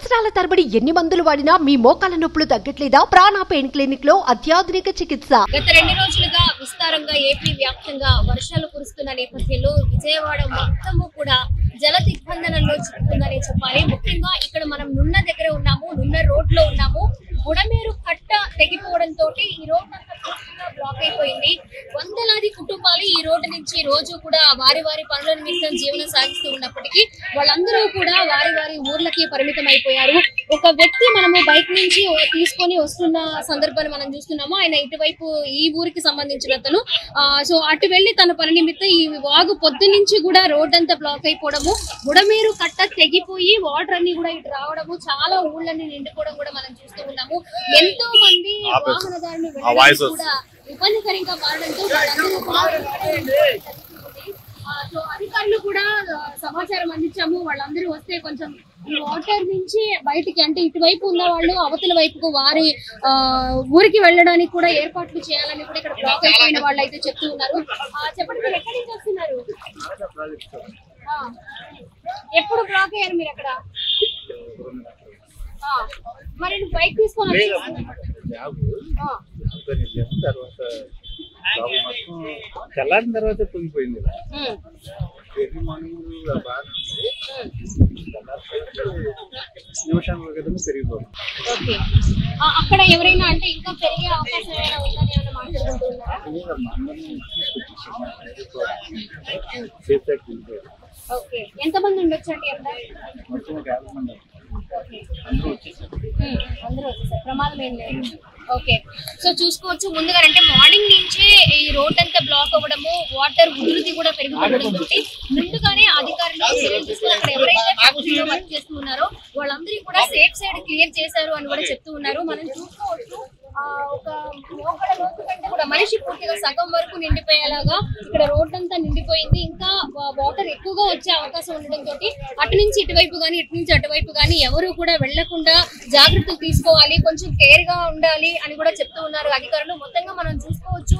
సంవత్సరాల తరబడి ఎన్ని మందులు వాడినా మీ మోకాల నొప్పులు తగ్గట్లేదా? ప్రాణ పెయిన్ క్లినిక్ లో అత్యాధునిక చికిత్స. గత 2 రోజులుగా విస్తారంగా ఏపీ వ్యాప్తంగా వర్షాలు కురుస్తున్న నేపథ్యంలో విజయవాడ మొత్తము కూడా జల దిగ్బంధనంలో చిక్కుకుందని చెప్పాలి. ముఖ్యంగా ఇక్కడ మనం నున్న దగ్గర ఉన్నాము, నున్న రోడ్ లో ఉన్నాము. బుడమేరు కట్ట తెగిపోవడంతో ఈ రోడ్ అంతా పూర్తిగా బ్లాక్ అయిపోయింది. వందలాది కుటుంబాలు ఈ రోడ్డు నుంచి రోజు కూడా వారి వారి పనుల నిమిత్తం జీవనం సాగిస్తూ ఉన్నప్పటికీ వాళ్ళందరూ కూడా వారి వారి ఊర్లకి పరిమితం అయిపోయారు. ఒక వ్యక్తి మనము బైక్ నుంచి తీసుకొని వస్తున్న సందర్భాన్ని మనం చూస్తున్నాము. ఆయన ఇటువైపు ఈ ఊరికి సంబంధించిన అతను. సో అటు వెళ్లి తన పని నిమిత్తం ఈ వాగు పొద్దు నుంచి కూడా రోడ్ అంతా బ్లాక్ అయిపోవడము, బుడమేరు కట్ట తెగిపోయి వాటర్ అన్ని కూడా ఇటు రావడము, చాలా ఊళ్ళని నిండిపోవడం కూడా మనం చూస్తూ ఉన్నాము. ఎంతో మంది వాహనదారులు వెళ్ళడానికి కూడా ఇబ్బందికరంగా మారడంతో వాళ్ళందరూ సో అధికారులు కూడా సమాచారం అందించాము. వాళ్ళందరూ వస్తే కొంచెం ఈ వాటర్ నుంచి బయటికి, అంటే ఇటువైపు ఉన్న వాళ్ళు అవతల వైపుకు వారి ఊరికి వెళ్ళడానికి కూడా ఏర్పాట్లు చేయాలని కూడా ఇక్కడ బ్లాక్ అయిపోయిన వాళ్ళు అయితే చెప్తూ ఉన్నారు. చెప్పండి, మీరు ఎక్కడి నుంచి వస్తున్నారు? ఎప్పుడు బ్లాక్ అయ్యారు మీరు అక్కడ? మరి బైక్ తీసుకొని తెల్లారిన తర్వాత పొంగిపోయింది. అక్కడ ఎవరైనా అంటే ఇంకా పెరిగే అవకాశం ఏమైనా ఉందని ఏమైనా మాట్లాడుకుంటున్నారా? ఓకే, ఎంతమంది ఉండొచ్చు అండి? అందరూ వచ్చేసారు, ప్రమాదం ఏం లేదు. ఓకే, సో చూసుకోవచ్చు ముందుగా అంటే మార్నింగ్ నుంచి ఈ రోడ్ అంతా బ్లాక్ అవ్వడము, వాటర్ ఉధృతి కూడా పెరిగిపోవడంతో ముందుగానే అధికారులు చర్యలు తీసుకుని అక్కడ ఎవరైతే ఫ్యాక్టరీలో వర్క్ చేస్తున్నారో వాళ్ళందరికీ కూడా సేఫ్ సైడ్ క్లియర్ చేశారు అని కూడా చెప్తూ ఉన్నారు. మనం చూసుకోవచ్చు ఒక మోకడ లోతు కంటే కూడా మనిషి పూర్తిగా సగం వరకు నిండిపోయేలాగా ఇక్కడ రోడ్ అంతా నిండిపోయింది. ఇంకా వాటర్ ఎక్కువగా వచ్చే అవకాశం ఉండడంతో అటు నుంచి ఇటువైపు కానీ ఇటు నుంచి అటువైపు కానీ ఎవరు కూడా వెళ్లకుండా జాగ్రత్తలు తీసుకోవాలి, కొంచెం కేర్ గా ఉండాలి అని కూడా చెప్తూ ఉన్నారు అధికారులు. మొత్తంగా మనం చూసుకోవచ్చు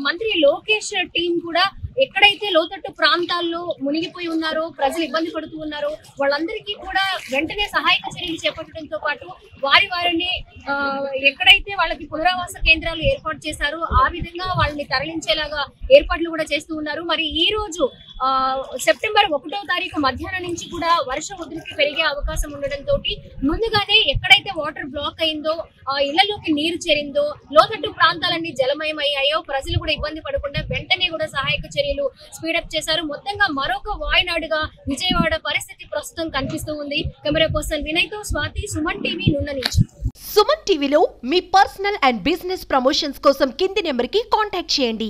మంత్రి లోకేష్ టీం కూడా ఎక్కడైతే లోతట్టు ప్రాంతాల్లో మునిగిపోయి ఉన్నారో, ప్రజలు ఇబ్బంది పడుతూ ఉన్నారో వాళ్ళందరికీ కూడా వెంటనే సహాయక చర్యలు చేపట్టడంతో పాటు వారిని ఎక్కడైతే వాళ్ళకి పునరావాస కేంద్రాలు ఏర్పాటు చేశారో ఆ విధంగా వాళ్ళని తరలించేలాగా ఏర్పాట్లు కూడా చేస్తూ ఉన్నారు. మరి ఈ రోజు సెప్టెంబర్ 1వ తారీఖు మధ్యాహ్నం నుంచి కూడా వర్ష ఉధృతి పెరిగే అవకాశం ఉండడంతో ముందుగానే ఎక్కడైతే వాటర్ బ్లాక్ అయిందో, ఇళ్లలోకి నీరు చేరిందో, లోతట్టు ప్రాంతాలన్నీ జలమయమయ్యాయో ప్రజలు కూడా ఇబ్బంది పడకుండా వెంటనే కూడా సహాయక చర్యలు స్పీడప్ చేశారు. మొత్తంగా మరొక వాయనాడుగా విజయవాడ పరిస్థితి ప్రస్తుతం కనిపిస్తూ ఉంది. కెమెరా పర్సన్ వినయ్ తో స్వాతి, సుమన్ టీవీ, నున్న నుంచి. సుమన్ టీవీలో మీ పర్సనల్ అండ్ బిజినెస్ ప్రమోషన్స్ కోసం కింది నెంబర్ కి కాంటాక్ట్ చేయండి.